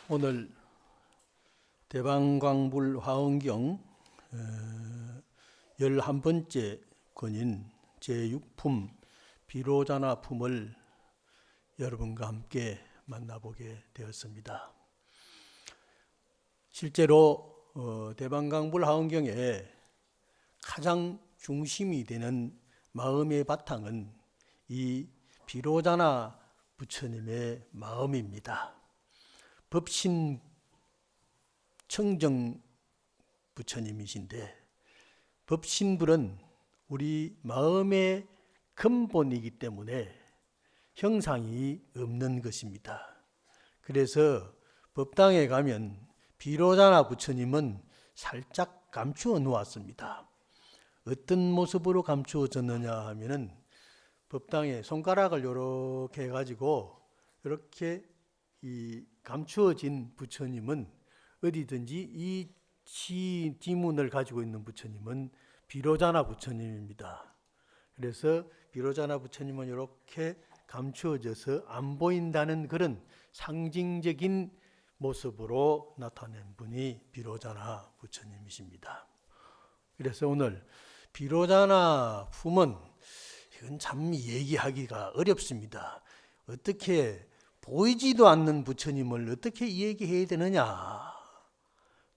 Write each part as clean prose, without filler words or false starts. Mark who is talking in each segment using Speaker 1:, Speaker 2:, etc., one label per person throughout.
Speaker 1: 오늘 대방광불 화엄경 11번째 권인 제6품 비로자나품을 여러분과 함께 만나보게 되었습니다. 실제로 대방광불 화엄경의 가장 중심이 되는 마음의 바탕은 이 비로자나 부처님의 마음입니다. 법신 청정 부처님이신데, 법신불은 우리 마음의 근본이기 때문에 형상이 없는 것입니다. 그래서 법당에 가면 비로자나 부처님은 살짝 감추어 놓았습니다. 어떤 모습으로 감추어졌느냐 하면은 법당에 손가락을 이렇게 해가지고 이렇게 이 감추어진 부처님은 어디든지 이 지문을 가지고 있는 부처님은 비로자나 부처님입니다. 그래서 비로자나 부처님은 이렇게 감추어져서 안 보인다는 그런 상징적인 모습으로 나타낸 분이 비로자나 부처님이십니다. 그래서 오늘 비로자나 품은 이건 참 얘기하기가 어렵습니다. 어떻게 보이지도 않는 부처님을 어떻게 얘기해야 되느냐.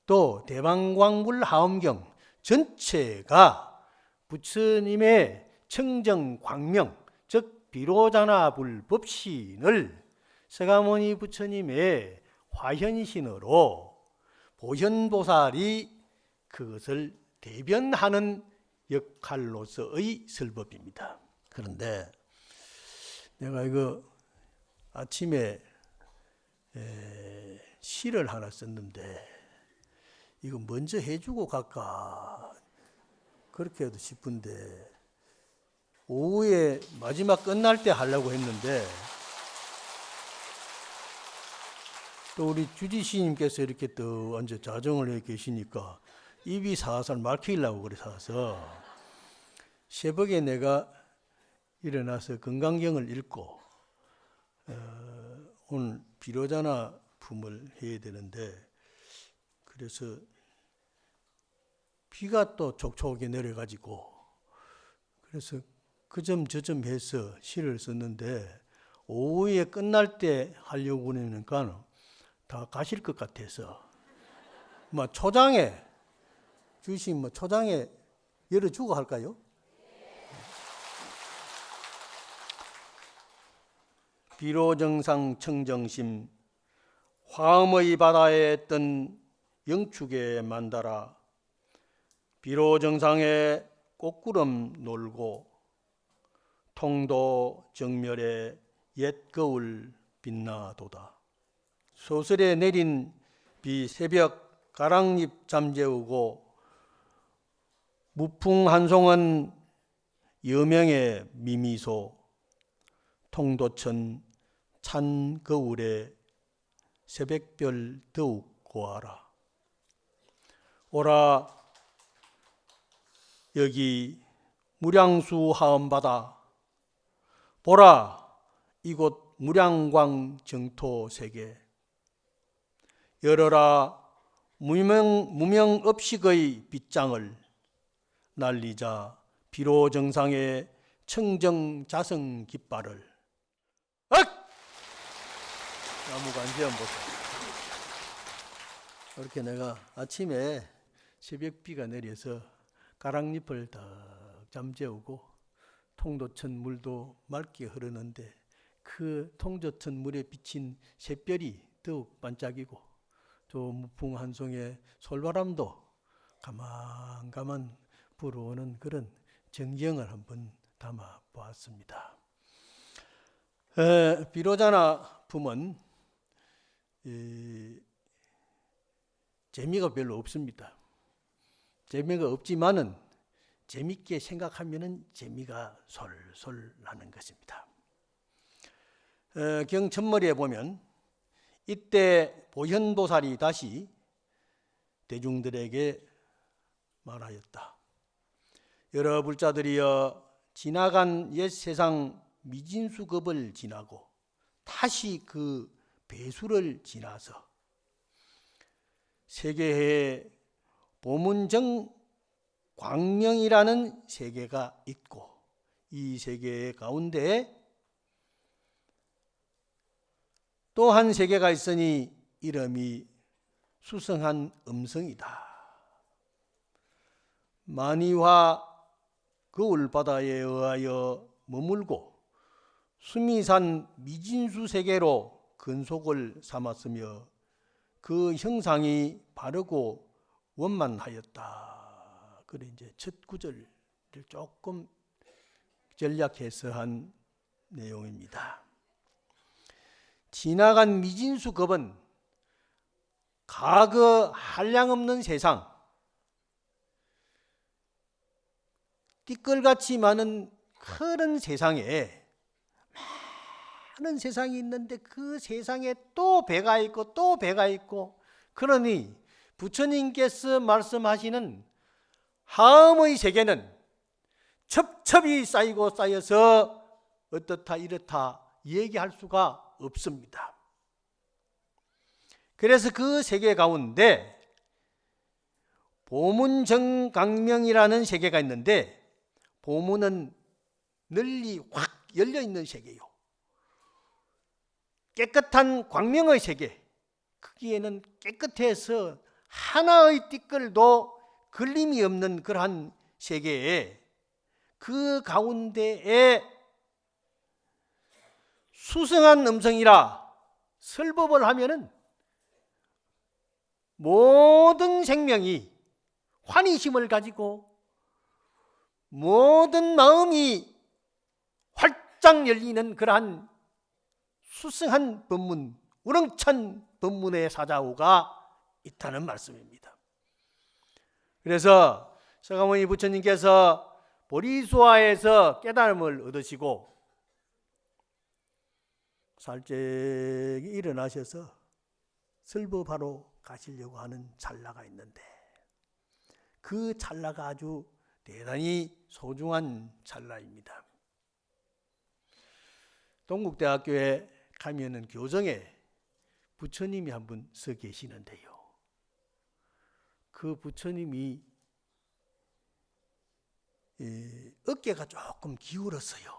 Speaker 1: 또 대방광불 화엄경 전체가 부처님의 청정광명, 즉 비로자나불 법신을 서가모니 부처님의 화현신으로 보현보살이 그것을 대변하는 역할로서의 설법입니다. 그런데 내가 이거 아침에 시를 하나 썼는데 이거 먼저 해주고 갈까 그렇게 해도 싶은데 오후에 마지막 끝날 때 하려고 했는데 또 우리 주지시님께서 이렇게 또 앉아 자정을 해 계시니까 입이 살살 막히려고 그래서 새벽에 내가 일어나서 건강경을 읽고 오늘 비로자나 품을 해야 되는데, 그래서 비가 또 촉촉하게 내려가지고 그래서 그점 저점 해서 시를 썼는데 오후에 끝날 때 하려고 하니까 다 가실 것 같아서 초장에 주신 초장에 열어주고 할까요? 비로정상 청정심 화엄의 바다에 뜬 영축에 만달아 비로정상에 꽃구름 놀고 통도 정멸에 옛 거울 빛나도다. 소설에 내린 비 새벽 가랑잎 잠재우고 무풍 한송은 여명의 미미소 통도천 찬 거울에 새벽별 더욱 고하라. 오라 여기 무량수 하엄바다 보라 이곳 무량광 정토 세계 열어라 무명업식의 빗장을 날리자 비로정상의 청정자성 깃발을 나무가 안지한 보세요. 이렇게 내가 아침에 새벽비가 내려서 가랑잎을 딱 잠재우고 통도천 물도 맑게 흐르는데 그 통도천 물에 비친 샛별이 더욱 반짝이고 또 무풍 한송의 솔바람도 가만가만 불어오는 그런 정경을 한번 담아 보았습니다. 비로자나 품은 재미가 별로 없습니다. 재미가 없지만은 재밌게 생각하면은 재미가 솔솔 나는 것입니다. 경 첫머리에 보면 이때 보현보살이 다시 대중들에게 말하였다. 여러 불자들이여 지나간 옛 세상 미진수급을 지나고 다시 그 배수를 지나서 세계에 보문정 광명이라는 세계가 있고, 이 세계 가운데 또 한 세계가 있으니 이름이 수성한 음성이다. 만이와 거울바다에 의하여 머물고 수미산 미진수 세계로 근속을 삼았으며 그 형상이 바르고 원만하였다. 그래 이제 첫 구절을 조금 전략해서 한 내용입니다. 지나간 미진수 급은 과거 한량없는 세상, 띠끌같이 많은 큰 세상에 많은 세상이 있는데 그 세상에 또 배가 있고 또 배가 있고, 그러니 부처님께서 말씀하시는 하음의 세계는 첩첩이 쌓이고 쌓여서 어떻다 이렇다 얘기할 수가 없습니다. 그래서 그 세계 가운데 보문정강명이라는 세계가 있는데, 보문은 널리 확 열려있는 세계요. 깨끗한 광명의 세계, 크기에는 깨끗해서 하나의 띠끌도 걸림이 없는 그러한 세계에, 그 가운데에 수성한 음성이라 설법을 하면은 모든 생명이 환희심을 가지고 모든 마음이 활짝 열리는 그러한 수성한 법문, 우렁찬 법문의 사자후가 있다는 말씀입니다. 그래서 서가모니 부처님께서 보리수화에서 깨달음을 얻으시고 살짝이 일어나셔서 설법하러 가시려고 하는 찰나가 있는데, 그 찰나가 아주 대단히 소중한 찰나입니다. 동국대학교에 가면은 교정에 부처님이 한 분 서 계시는데요, 그 부처님이 어깨가 조금 기울었어요.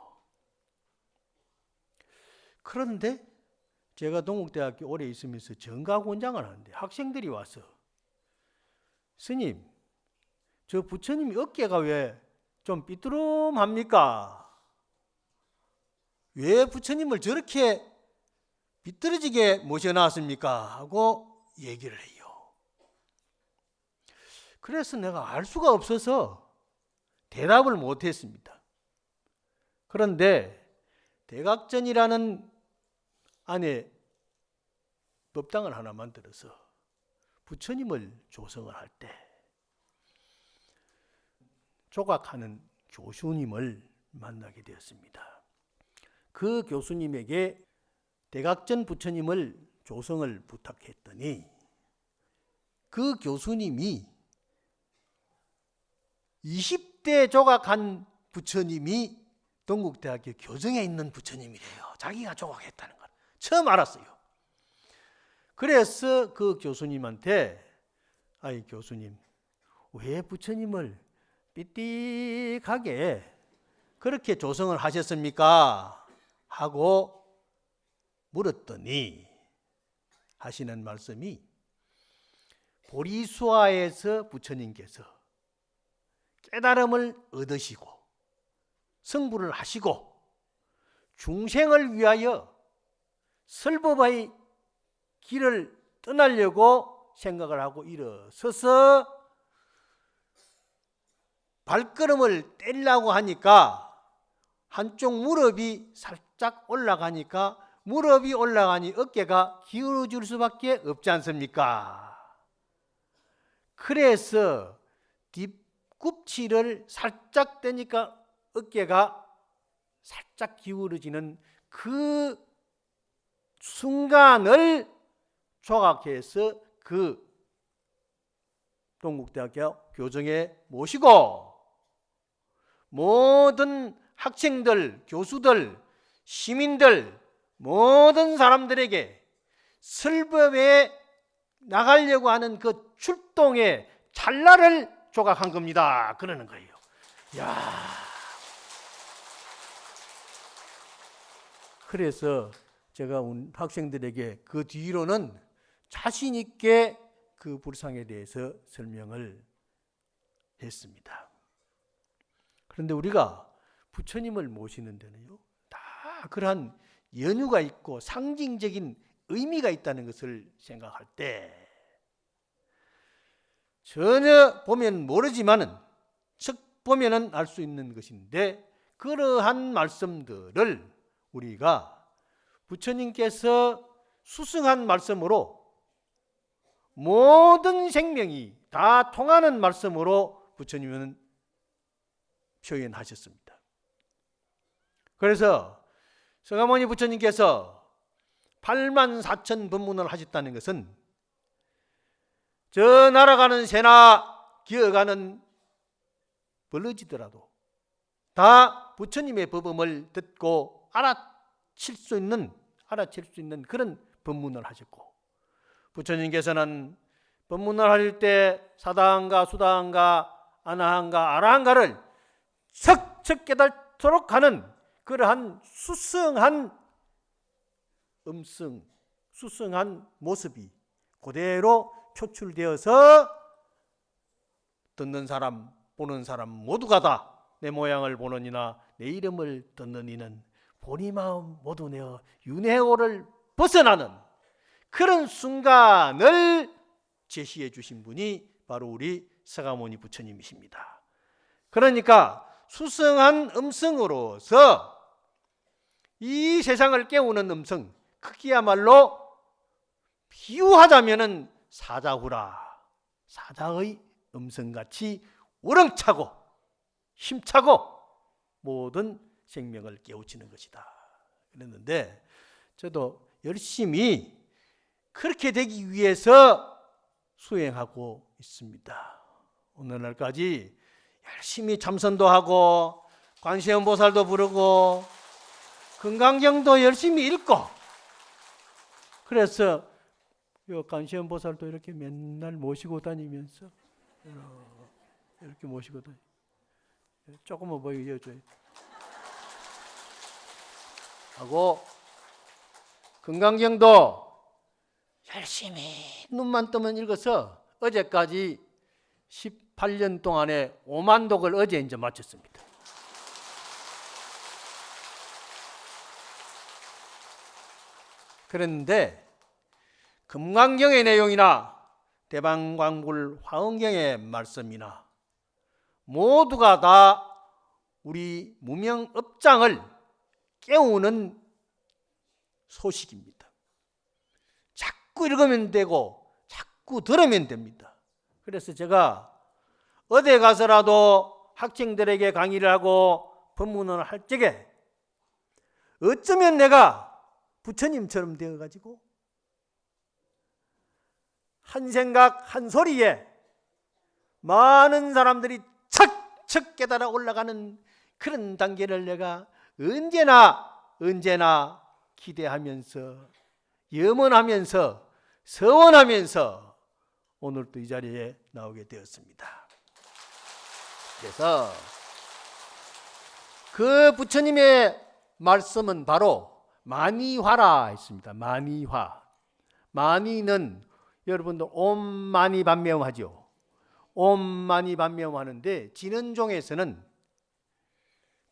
Speaker 1: 그런데 제가 동국대학교 오래 있으면서 정가곤장을 하는데 학생들이 와서, 스님, 저 부처님이 어깨가 왜 좀 삐뚤음합니까? 왜 부처님을 저렇게 비뚤어지게 모셔놨습니까? 하고 얘기를 해요. 그래서 내가 알 수가 없어서 대답을 못했습니다. 그런데 대각전이라는 안에 법당을 하나 만들어서 부처님을 조성을 할 때 조각하는 교수님을 만나게 되었습니다. 그 교수님에게 대각전 부처님을 조성을 부탁했더니 그 교수님이 20대 조각한 부처님이 동국대학교 교정에 있는 부처님이래요. 자기가 조각했다는 걸 처음 알았어요. 그래서 그 교수님한테, 아이 교수님, 왜 부처님을 삐띠하게 그렇게 조성을 하셨습니까? 하고 물었더니 하시는 말씀이, 보리수화에서 부처님께서 깨달음을 얻으시고 성불을 하시고 중생을 위하여 설법의 길을 떠나려고 생각을 하고 일어서서 발걸음을 떼려고 하니까 한쪽 무릎이 살짝 올라가니까, 무릎이 올라가니 어깨가 기울어질 수밖에 없지 않습니까? 그래서 뒷굽치를 살짝 떼니까 어깨가 살짝 기울어지는 그 순간을 조각해서 그 동국대학교 교정에 모시고 모든 학생들, 교수들, 시민들, 모든 사람들에게 설법의 나가려고 하는 그 출동의 찰나를 조각한 겁니다. 그러는 거예요. 야. 그래서 제가 학생들에게 그 뒤로는 자신 있게 그 불상에 대해서 설명을 했습니다. 그런데 우리가 부처님을 모시는 데는요, 다 그러한 연유가 있고 상징적인 의미가 있다는 것을 생각할 때 전혀 보면 모르지만은 즉 보면은 알 수 있는 것인데, 그러한 말씀들을 우리가 부처님께서 수승한 말씀으로 모든 생명이 다 통하는 말씀으로 부처님은 표현하셨습니다. 그래서 서가모니 부처님께서 84,000 법문을 하셨다는 것은 저 날아가는 새나 기어가는 벌러지더라도 다 부처님의 법음을 듣고 알아챌 수 있는 그런 법문을 하셨고, 부처님께서는 법문을 할 때 사다한가 수다한가 아나한가 아라한가를 척척 깨닫도록 하는 그러한 수승한 음성, 수승한 모습이 그대로 표출되어서 듣는 사람 보는 사람 모두가 다 내 모양을 보느니나 내 이름을 듣는 이는 본이 마음 모두 내어 윤회오를 벗어나는 그런 순간을 제시해 주신 분이 바로 우리 서가모니 부처님이십니다. 그러니까 수승한 음성으로서 이 세상을 깨우는 음성, 크기야말로 비유하자면은 사자후라, 사자의 음성같이 우렁차고 힘차고 모든 생명을 깨우치는 것이다 그랬는데, 저도 열심히 그렇게 되기 위해서 수행하고 있습니다. 오늘날까지 열심히 참선도 하고 관세음보살도 부르고 금강경도 열심히 읽고, 그래서 관세음보살도 이렇게 맨날 모시고 다니면서 이렇게 모시고 다니. 조금만 보이게 해줘요. 하고 금강경도 열심히 눈만 뜨면 읽어서 어제까지 18년 동안에 5만 독을 어제 이제 마쳤습니다. 그런데 금강경의 내용이나 대방광불 화엄경의 말씀이나 모두가 다 우리 무명업장을 깨우는 소식입니다. 자꾸 읽으면 되고 자꾸 들으면 됩니다. 그래서 제가 어디 가서라도 학생들에게 강의를 하고 법문을 할 적에 어쩌면 내가 부처님처럼 되어가지고 한 생각 한 소리에 많은 사람들이 척척 깨달아 올라가는 그런 단계를 내가 언제나 기대하면서 염원하면서 서원하면서 오늘 또 이 자리에 나오게 되었습니다. 그래서 그 부처님의 말씀은 바로 만이화라 했습니다. 만이화. 만이는 여러분들 옴마니반매음하죠. 옴마니반매음하는데 진원종에서는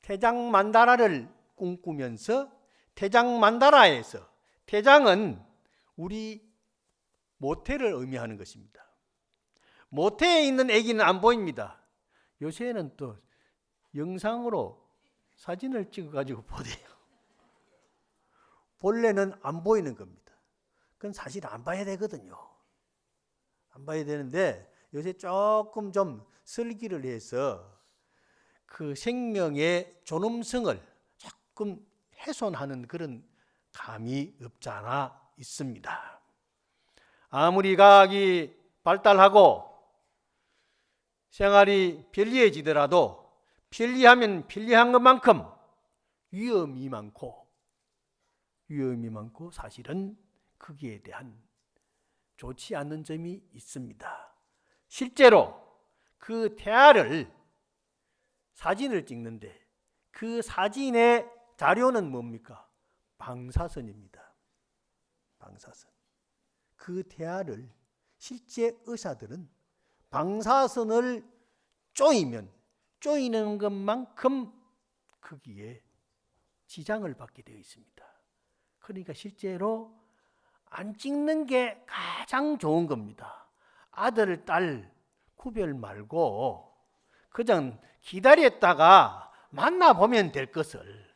Speaker 1: 태장만다라를 꿈꾸면서 태장만다라에서, 태장은 우리 모태를 의미하는 것입니다. 모태에 있는 아기는 안 보입니다. 요새는 또 영상으로 사진을 찍어가지고 보대요. 본래는 안 보이는 겁니다. 그건 사실 안 봐야 되거든요. 안 봐야 되는데 요새 조금 좀 설기를 해서 그 생명의 존엄성을 조금 훼손하는 그런 감이 없지 않아 있습니다. 아무리 과학이 발달하고 생활이 편리해지더라도 편리하면 편리한 것만큼 위험이 많고 사실은 거기에 대한 좋지 않은 점이 있습니다. 실제로 그 태아를 사진을 찍는데 그 사진의 자료는 뭡니까? 방사선입니다. 방사선. 그 태아를 실제 의사들은 방사선을 쪼이면 쪼이는 것만큼 거기에 지장을 받게 되어 있습니다. 그러니까 실제로 안 찍는 게 가장 좋은 겁니다. 아들, 딸 구별 말고 그냥 기다렸다가 만나보면 될 것을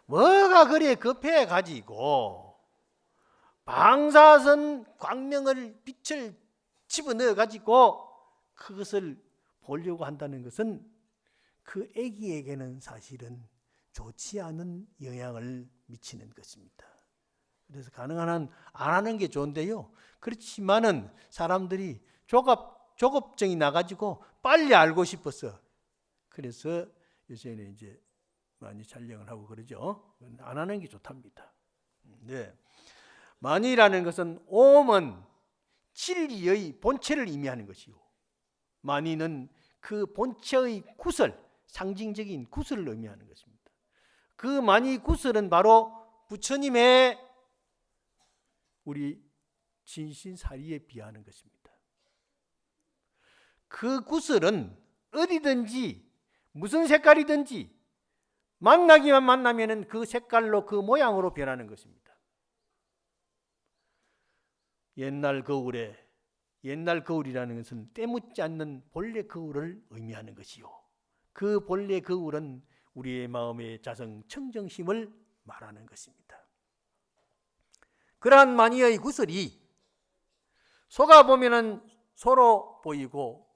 Speaker 1: 뭐가 그래 급해 가지고 방사선 광명을 빛을 집어넣어 가지고 그것을 보려고 한다는 것은 그 아기에게는 사실은 좋지 않은 영향을 미치는 것입니다. 그래서 가능한 한 안 하는 게 좋은데요. 그렇지만은 사람들이 조급증이 나가지고 빨리 알고 싶어서 그래서 요새는 이제 많이 촬영을 하고 그러죠. 안 하는 게 좋답니다. 네. 만이라는 것은 옴은 진리의 본체를 의미하는 것이요. 만이는 그 본체의 구설, 상징적인 구설을 의미하는 것입니다. 그 만이 구설은 바로 부처님의 우리 진신사리에 비하는 것입니다. 그 구설은 어디든지 무슨 색깔이든지 만나기만 만나면은 그 색깔로 그 모양으로 변하는 것입니다. 옛날 거울이라는 것은 때묻지 않는 본래 거울을 의미하는 것이요. 그 본래 거울은 우리의 마음의 자성 청정심을 말하는 것입니다. 그러한 만이의 구설이 소가 보면은 소로 보이고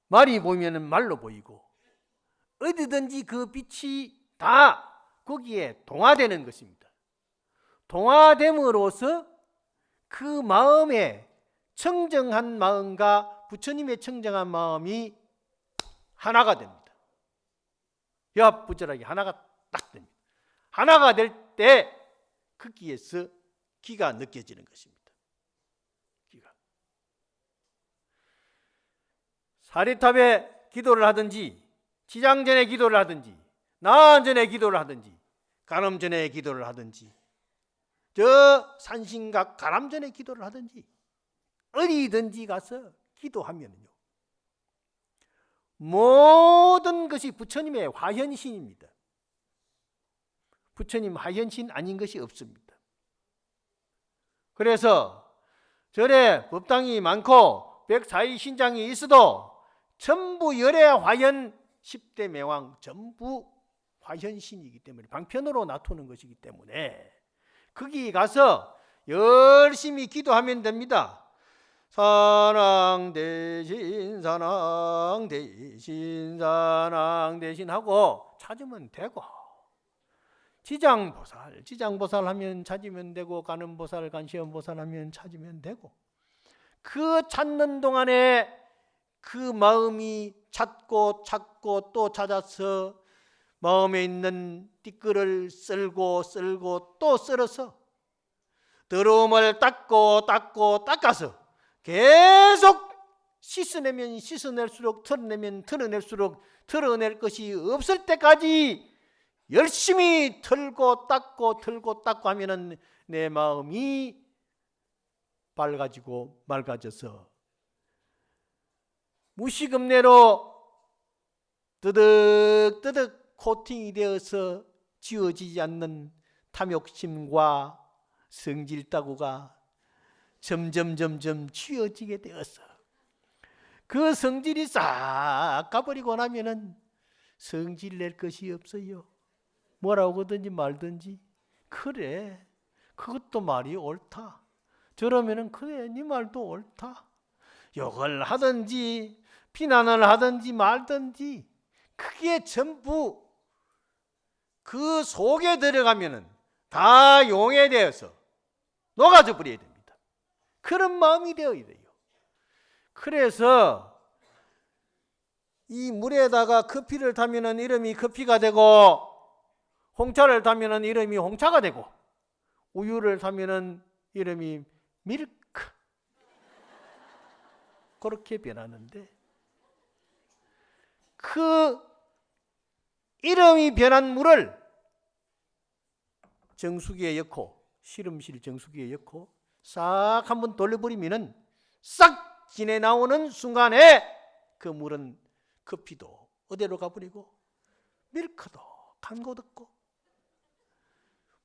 Speaker 1: 말이 보면은 말로 보이고 어디든지 그 빛이 다 거기에 동화되는 것입니다. 동화됨으로써 그 마음에 청정한 마음과 부처님의 청정한 마음이 하나가 됩니다. 협부절하게 하나가 딱 됩니다. 하나가 될 때 거기에서 기가 느껴지는 것입니다. 기가. 사리탑에 기도를 하든지 지장전에 기도를 하든지 나안전에 기도를 하든지 간음전에 기도를 하든지 저 산신각 가람전에 기도를 하든지 어디든지 가서 기도하면요 모든 것이 부처님의 화현신입니다. 부처님 화현신 아닌 것이 없습니다. 그래서 절에 법당이 많고 104의 신장이 있어도 전부 열의 화현 10대 매왕 전부 화현신이기 때문에 방편으로 나타나는 것이기 때문에 거기 가서 열심히 기도하면 됩니다. 사랑 대신 사랑 대신 사랑 대신 하고 찾으면 되고 지장보살 하면 찾으면 되고 간음보살 간시험보살 하면 찾으면 되고 그 찾는 동안에 그 마음이 찾고 또 찾아서 마음에 있는 띠끌을 썰고 또 썰어서 더러움을 닦고 닦아서 계속 씻어내면 씻어낼수록 털어내면 털어낼수록 털어낼 것이 없을 때까지 열심히 털고 닦고 하면은 내 마음이 밝아지고 맑아져서 무식음내로 뜨득 코팅이 되어서 지워지지 않는 탐욕심과 성질따구가 점점 지워지게 되어서 그 성질이 싹 가버리고 나면은 성질 낼 것이 없어요. 뭐라고 하든지 말든지 그래 그것도 말이 옳다. 저러면은 그래 네 말도 옳다. 욕을 하든지 비난을 하든지 말든지 그게 전부 그 속에 들어가면은 다 용해되어서 녹아져 버려야 됩니다. 그런 마음이 되어야 돼요. 그래서 이 물에다가 커피를 타면은 이름이 커피가 되고 홍차를 타면은 이름이 홍차가 되고 우유를 타면은 이름이 그렇게 변하는데, 그 이름이 변한 물을 정수기에 넣고, 실험실 정수기에 넣고 싹 한번 돌려버리면은 싹 지내 나오는 순간에 그 물은 커피도 어디로 가버리고 밀크도 간 곳 없고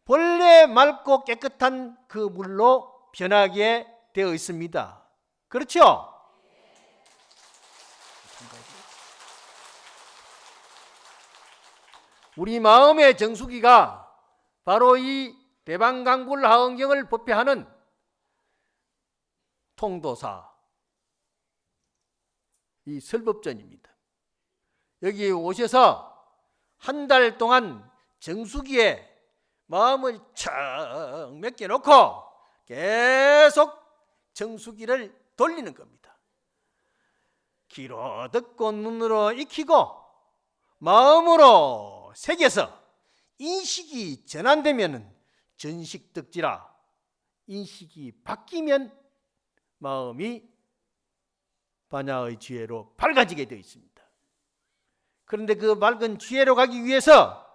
Speaker 1: 본래 맑고 깨끗한 그 물로 변하게 되어 있습니다. 그렇죠? 우리 마음의 정수기가 바로 이 대방강불하원경을 법회하는 통도사 이 설법전입니다. 여기 오셔서 한 달 동안 정수기에 마음을 척 맡겨 놓고 계속 정수기를 돌리는 겁니다. 귀로 듣고 눈으로 익히고 마음으로 새겨서 인식이 전환되면 전식득지라, 인식이 바뀌면 마음이 반야의 지혜로 밝아지게 되어 있습니다. 그런데 그 맑은 지혜로 가기 위해서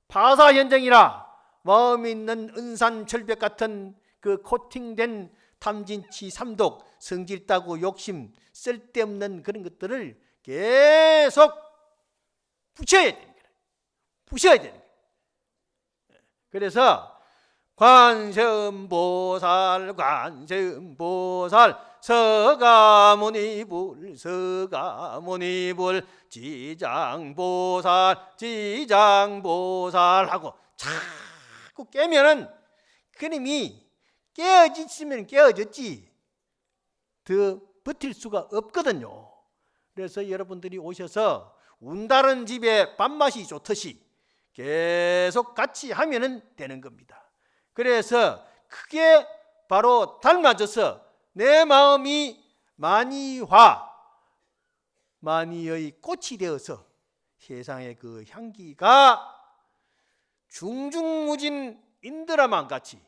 Speaker 1: 파사 현장이라 마음에 있는 은산 철벽 같은 그 코팅된 탐진치 삼독 성질 따고 욕심 쓸데없는 그런 것들을 계속 부셔야 되는 거예요. 부셔야 되는 거예요. 그래서 관세음보살 관세음보살 서가모니불 서가모니불 지장보살 지장보살 하고 자꾸 깨면은 그놈이 깨어졌으면 깨어졌지 더 버틸 수가 없거든요. 그래서 여러분들이 오셔서 운다른 집에 밥맛이 좋듯이 계속 같이 하면은 되는 겁니다. 그래서 그게 바로 닮아져서 내 마음이 만이의 꽃이 되어서 세상의 그 향기가 중중무진 인드라망 같이,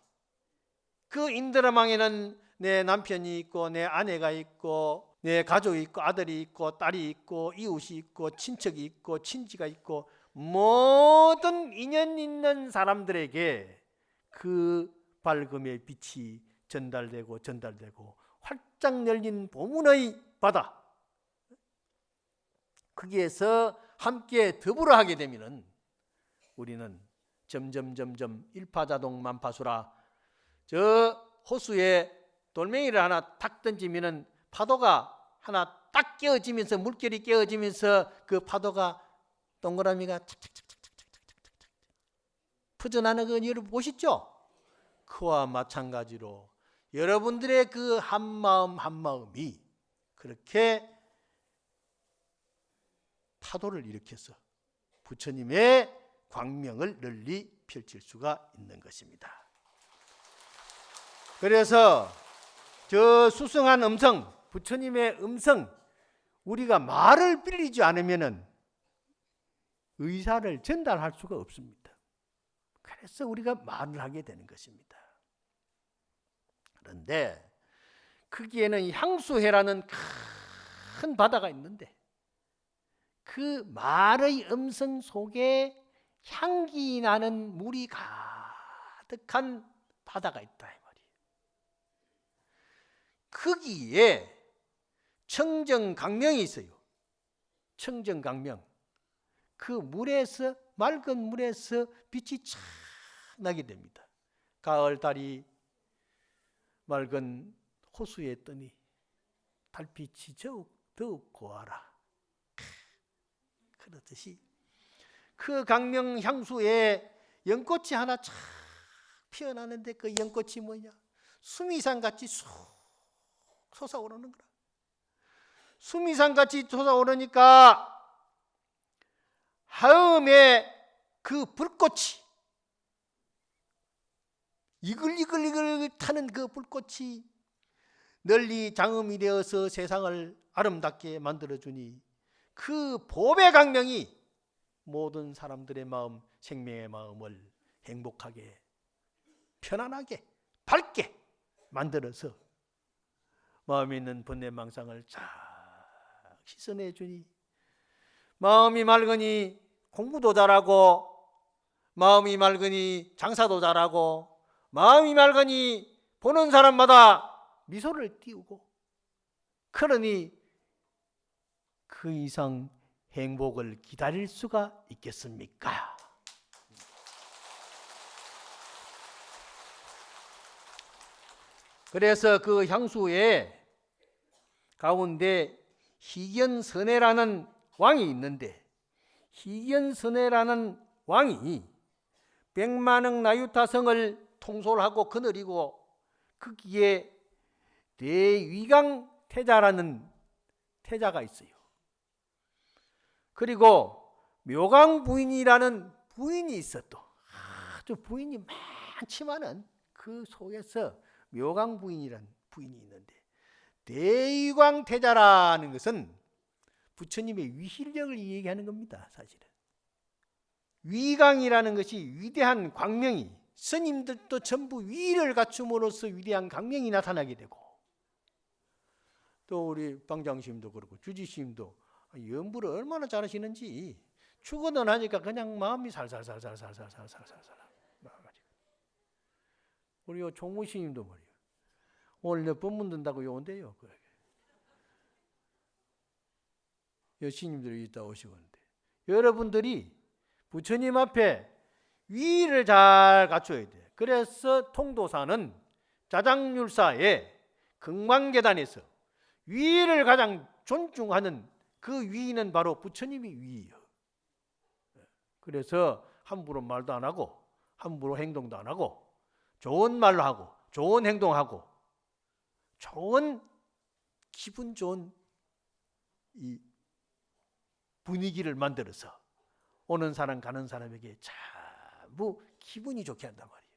Speaker 1: 그 인드라망에는 내 남편이 있고 내 아내가 있고 내 가족이 있고 아들이 있고 딸이 있고 이웃이 있고 친척이 있고 친지가 있고 모든 인연 있는 사람들에게 그 밝음의 빛이 전달되고 활짝 열린 보문의 바다, 거기에서 함께 더불어 하게 되면은 우리는 점점 일파자동 만파수라, 저 호수에 돌멩이를 하나 탁 던지면은 파도가 하나 딱 깨어지면서 물결이 깨어지면서 그 파도가 동그라미가 착착착착착착착착 퍼져나는 거 여러분 보시죠? 그와 마찬가지로 여러분들의 그 한마음이 그렇게 파도를 일으켜서 부처님의 광명을 널리 펼칠 수가 있는 것입니다. 그래서 저 수승한 음성, 부처님의 음성, 우리가 말을 빌리지 않으면 의사를 전달할 수가 없습니다. 그래서 우리가 말을 하게 되는 것입니다. 그런데 거기에는 향수해라는 큰 바다가 있는데 그 말의 음성 속에 향기 나는 물이 가득한 바다가 있다 이 말이에요. 거기에 청정강명이 있어요. 청정강명. 그 물에서, 맑은 물에서 빛이 촥 나게 됩니다. 가을달이 맑은 호수에 뜨니 달빛이 더욱 고와라. 그렇듯이 그 강명 향수에 연꽃이 하나 촥 피어나는데 그 연꽃이 뭐냐? 수미산같이 쑥 솟아오르는 거라. 수미산같이 솟아오르니까 하음에 그 불꽃이, 이글이글 타는 그 불꽃이 널리 장음이 되어서 세상을 아름답게 만들어주니 그 보배 강명이 모든 사람들의 마음, 생명의 마음을 행복하게, 편안하게, 밝게 만들어서 마음에 있는 번뇌망상을 쫙 씻어내 주니, 마음이 맑으니 공부도 잘하고, 마음이 맑으니 장사도 잘하고, 마음이 맑으니 보는 사람마다 미소를 띄우고, 그러니 그 이상 행복을 기다릴 수가 있겠습니까? 그래서 그 향수의 가운데 희견선해라는 왕이 있는데, 희견선해라는 왕이 백만억 나유타성을 통솔하고 거느리고 거기에 대위강태자라는 태자가 있어요. 그리고 묘강부인이라는 부인이 있어. 또 아주 부인이 많지만은 그 속에서 묘강부인이라는 부인이 있는데, 대위강태자라는 것은 부처님의 위실력을 얘기하는 겁니다. 사실은 위강이라는 것이 위대한 광명이, 스님들도 전부 위를 갖춤으로써 위대한 광명이 나타나게 되고, 또 우리 방장스님도 그렇고 주지스님도 연부를 얼마나 잘하시는지, 축원을 하니까 그냥 마음이 살살살살살살살살살 나가지고. 우리 요 총무스님도 말이에요. 오늘 내 법문 듣는다고 요 온대요. 여 스님들이 있다 오시는데, 여러분들이 부처님 앞에 위를 잘 갖춰야 돼. 그래서 통도사는 자장률사의 금강계단에서 위를 가장 존중하는 그 위는 바로 부처님이 위예요. 그래서 함부로 말도 안 하고, 함부로 행동도 안 하고, 좋은 말로 하고, 좋은 행동하고, 좋은 기분 좋은 이 분위기를 만들어서 오는 사람 가는 사람에게 전부 기분이 좋게 한단 말이에요.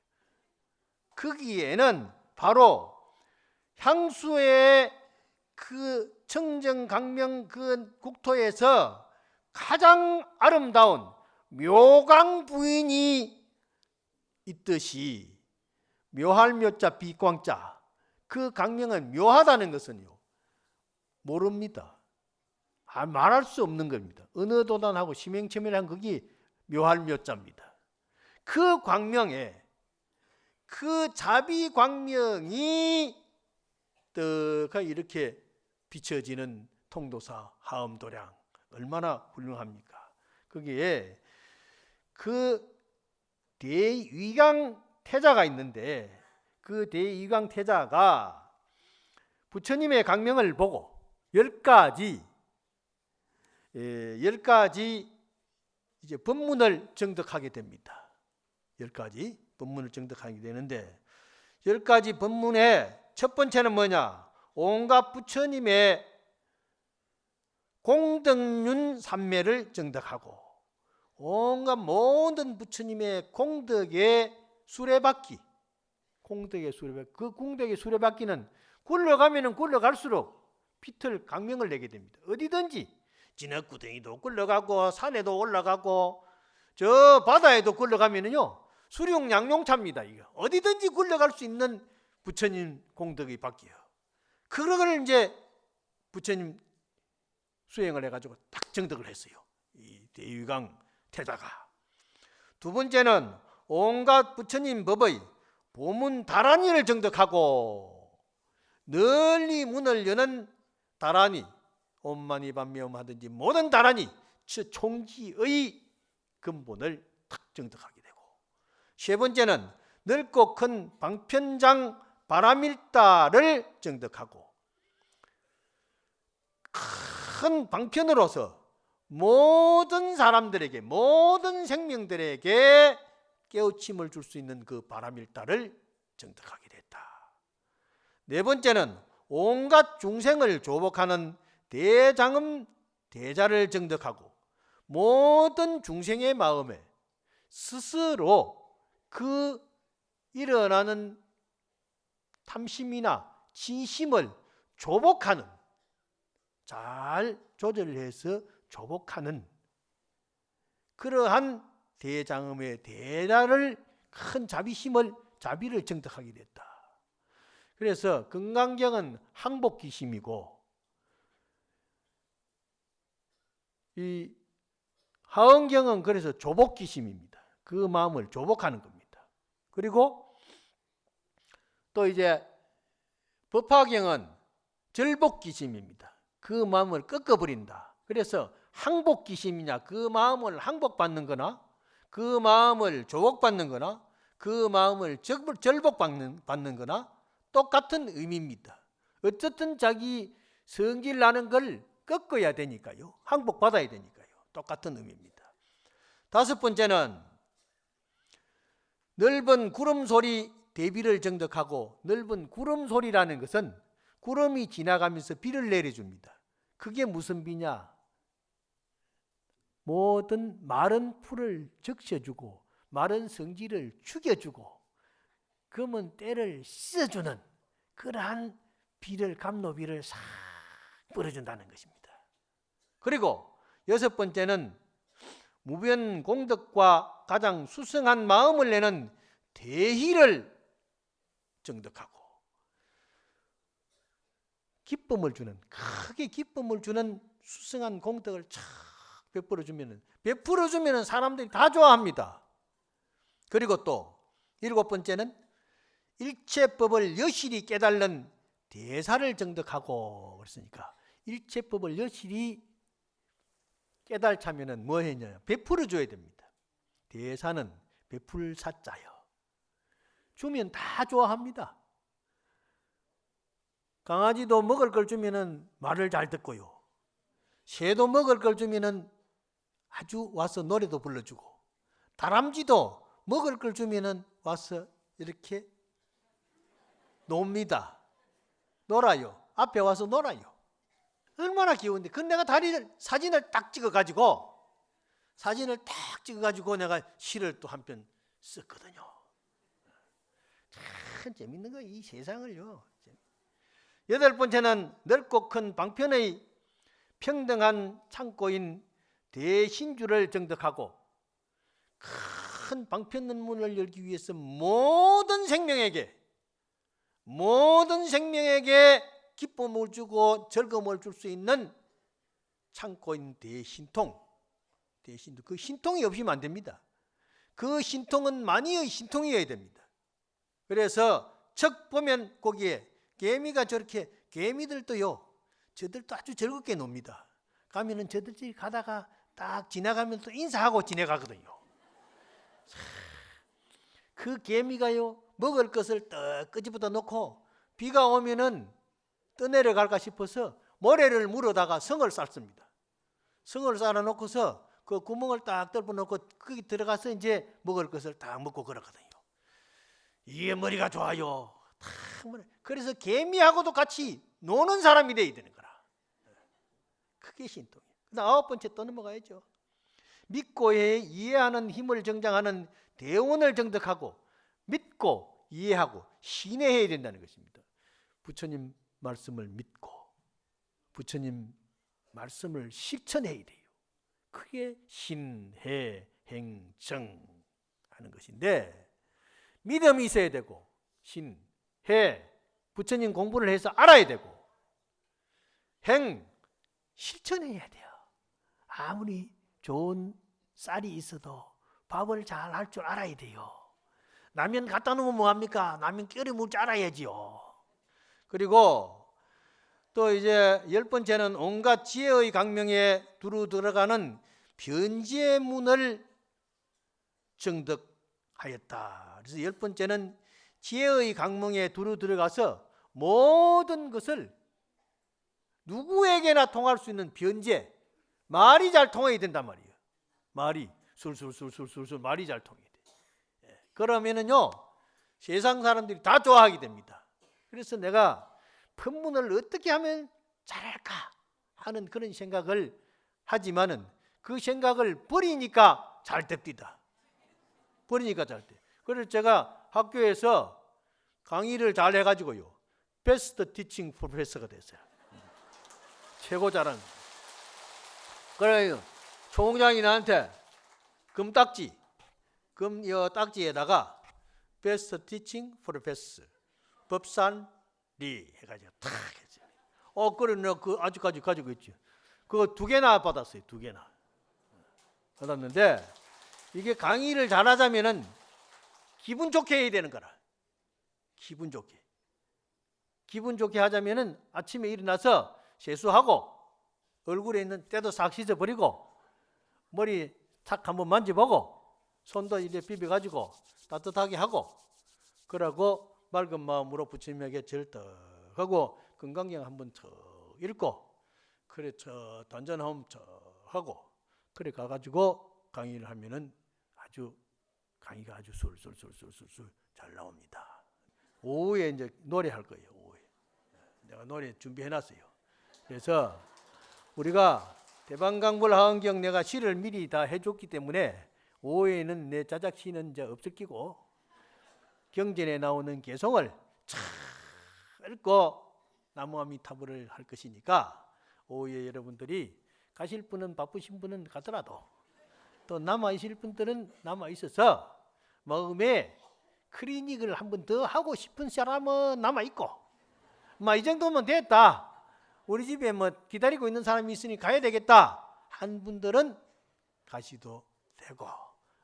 Speaker 1: 거기에는 바로 향수의 그 청정강명 그 국토에서 가장 아름다운 묘강부인이 있듯이, 묘할 묘자 비광자, 그 강명은 묘하다는 것은요 모릅니다. 말할 수 없는 겁니다. 언어도단하고 심행체멸한 그게 묘할 묘자입니다. 그 광명에 그 자비 광명이 뜨거 이렇게 비춰지는 통도사 하엄도량, 얼마나 훌륭합니까? 거기에 그 대위강 태자가 있는데, 그 대위강 태자가 부처님의 강명을 보고 10가지 이제 법문을 정득하게 됩니다. 10가지 법문을 정득하게 되는데, 10가지 법문의 첫 번째는 뭐냐? 온갖 부처님의 공덕륜 삼매를 정득하고, 온갖 모든 부처님의 공덕의 수레바퀴, 공덕의 수레바퀴, 그 공덕의 수레바퀴는 굴러가면은 굴러갈수록 빛을 강명을 내게 됩니다. 어디든지 진흙구덩이도 굴러가고 산에도 올라가고 저 바다에도 굴러가면은요 수륙양용차입니다. 이거 어디든지 굴러갈 수 있는 부처님 공덕의 바퀴요. 그걸 이제 부처님 수행을 해가지고 딱 정덕을 했어요. 이 대위강 태자가. 두 번째는 온갖 부처님 법의 보문 다란이를 정덕하고, 널리 문을 여는 다란이, 엄만이 반미엄하든지 모든 다란이 총지의 근본을 탁 정덕하게 되고, 세 번째는 넓고 큰 방편장 바라밀다를 정덕하고, 큰 방편으로서 모든 사람들에게, 모든 생명들에게 깨우침을 줄 수 있는 그 바라밀다를 정덕하게 됐다. 네 번째는 온갖 중생을 조복하는 대장음 대자를 정덕하고, 모든 중생의 마음에 스스로 그 일어나는 탐심이나 진심을 조복하는, 잘 조절해서 조복하는 그러한 대장음의 대자를, 큰 자비심을, 자비를 정덕하게 됐다. 그래서 건강경은 항복기심이고 이 하응경은 그래서 조복기심입니다. 그 마음을 조복하는 겁니다. 그리고 또 이제 법화경은 절복기심입니다. 그 마음을 꺾어버린다. 그래서 항복기심이냐, 그 마음을 항복받는 거나 그 마음을 조복받는 거나 그 마음을 절복받는 거나 똑같은 의미입니다. 어쨌든 자기 성질 나는 걸 꺾어야 되니까요. 항복받아야 되니까요. 똑같은 의미입니다. 다섯 번째는 넓은 구름소리 대비를 정덕하고, 넓은 구름소리라는 것은 구름이 지나가면서 비를 내려줍니다. 그게 무슨 비냐? 모든 마른 풀을 적셔주고 마른 성질을 죽여주고 그러면 때를 씻어주는 그러한 비를, 감로비를 싹 뿌려준다는 것입니다. 그리고 여섯 번째는 무변공덕과 가장 수승한 마음을 내는 대희를 정덕하고, 기쁨을 주는, 크게 기쁨을 주는 수승한 공덕을 쫙 베풀어주면 사람들이 다 좋아합니다. 그리고 또 일곱 번째는 일체법을 여실히 깨달는 대사를 정덕하고, 그랬으니까 일체법을 여실히 깨달자면은 뭐 했냐? 베풀어 줘야 됩니다. 대사는 베풀 사자요. 주면 다 좋아합니다. 강아지도 먹을 걸 주면은 말을 잘 듣고요. 새도 먹을 걸 주면은 아주 와서 노래도 불러주고, 다람쥐도 먹을 걸 주면은 와서 이렇게 놉니다. 놀아요. 앞에 와서 놀아요. 얼마나 귀여운데. 그 내가 사진을 딱 찍어가지고 내가 시를 또 한 편 썼거든요. 참 재밌는 거 이 세상을요. 여덟 번째는 넓고 큰 방편의 평등한 창고인 대신주를 정덕하고, 큰 방편 문을 열기 위해서 모든 생명에게 기쁨을 주고 즐거움을 줄 수 있는 창고인 대신통. 그 신통이 없이면 안 됩니다. 그 신통은 만이의 신통이어야 됩니다. 그래서 척 보면 거기에 개미가 저렇게, 개미들도요, 저들도 아주 즐겁게 놉니다. 가면은 저들끼리 가다가 딱 지나가면서 인사하고 지나가거든요. 그 개미가요, 먹을 것을 떡 끄집어다 놓고 비가 오면은 떠내려갈까 싶어서 모래를 물어다가 성을 쌓습니다. 성을 쌓아놓고서 그 구멍을 딱 뚫어 놓고 거기 들어가서 이제 먹을 것을 딱 먹고 그러거든요. 이게 머리가 좋아요. 그래서 개미하고도 같이 노는 사람이 돼야 되는 거라. 그게 신통이에요. 그다음 아홉 번째 또 넘어가야죠. 믿고 이해하는 힘을 정장하는 대원을 정덕하고, 믿고 이해하고 신뢰해야 된다는 것입니다. 부처님 말씀을 믿고 부처님 말씀을 실천해야 돼요. 그게 신해 행정 하는 것인데, 믿음이 있어야 되고 신해 부처님 공부를 해서 알아야 되고, 행 실천해야 돼요. 아무리 좋은 쌀이 있어도 밥을 잘 할 줄 알아야 돼요. 라면 갖다 놓으면 뭐합니까? 라면 끓여 먹을 줄 알아야지요. 그리고 또 이제 열 번째는 온갖 지혜의 강명에 두루 들어가는 변지의 문을 정덕하였다. 그래서 열 번째는 지혜의 강명에 두루 들어가서 모든 것을 누구에게나 통할 수 있는 변제, 말이 잘 통해야 된단 말이에요. 말이 술술술술술 말이 잘 통해야 돼. 그러면은요, 세상 사람들이 다 좋아하게 됩니다. 그래서 내가 법문을 어떻게 하면 잘할까 하는 그런 생각을 하지만은 그 생각을 버리니까 잘 됩니다. 버리니까 잘 돼. 그래서 제가 학교에서 강의를 잘 해가지고요, 베스트 티칭 프로페서가 됐어요. 최고 잘하는. 그래요. 총장이 나한테 금딱지, 이 딱지에다가 베스트 티칭 프로페서, 법산 해가지고 탁 했어요. 그래 내가 그 아직까지 가지고 있죠. 그거 2개나 받았어요. 2개나 받았는데 이게 강의를 잘하자면은 기분 좋게 해야 되는 거라. 기분 좋게 하자면은 아침에 일어나서 세수하고 얼굴에 있는 때도 싹 씻어버리고 머리 탁 한번 만져보고 손도 이제 비벼가지고 따뜻하게 하고 그러고 맑은 마음으로 부처님에게 절떡하고 건강경 한번 턱 읽고 그래 저 단전하면 척 하고 그래 가가지고 강의를 하면은 강의가 아주 술술술술술 잘 나옵니다. 오후에 이제 노래할 거예요. 오후에 내가 노래 준비해놨어요. 그래서 우리가 대방강불하원경 내가 시를 미리 다 해줬기 때문에 오후에는 내 자작시는 이제 없을 끼고 경전에 나오는 개성을 잘 읽고 나무아미타불을 할 것이니까 오후에 여러분들이 가실 분은 바쁘신 분은 가더라도 또 남아 있을 분들은 남아 있어서 마음에 클리닉을 한 번 더 하고 싶은 사람은 남아 있고 이 정도면 됐다. 우리 집에 기다리고 있는 사람이 있으니 가야 되겠다 한 분들은 가시도 되고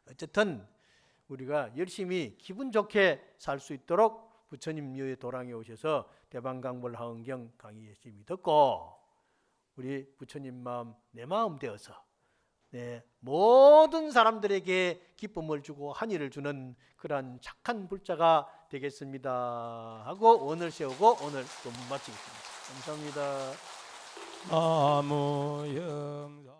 Speaker 1: 어쨌든 우리가 열심히 기분 좋게 살 수 있도록 부처님 묘에 도랑에 오셔서 대방강불하원경 강의 열심히 듣고 우리 부처님 마음 내 마음 되어서 모든 사람들에게 기쁨을 주고 한의를 주는 그러한 착한 불자가 되겠습니다 하고 원을 세우고 오늘 좀 마치겠습니다. 감사합니다.
Speaker 2: 나무 영상